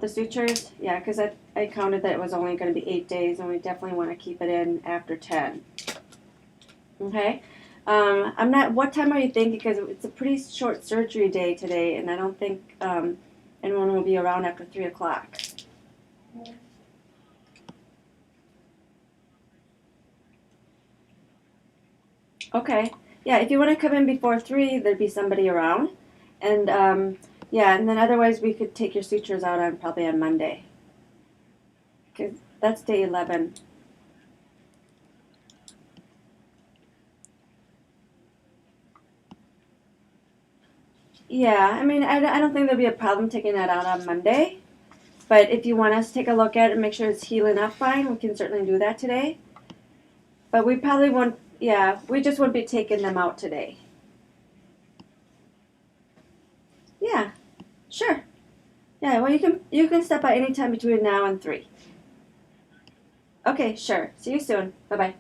the sutures? Yeah, because I counted that it was only going to be 8 days, and we definitely want to keep it in after 10. Okay. I'm not. What time are you thinking? Because it's a pretty short surgery day today, and I don't think anyone will be around after 3 o'clock. Okay. Yeah, if you want to come in before 3, there'd be somebody around. And yeah, and then otherwise we could take your sutures out on probably on Monday. Because that's day 11. Yeah, I mean, I don't think there'll be a problem taking that out on Monday. But if you want us to take a look at it and make sure it's healing up fine, we can certainly do that today. But we probably won't, yeah, we just won't be taking them out today. Yeah, sure. Yeah, well, you can step by anytime between now and 3. Okay, sure. See you soon. Bye-bye.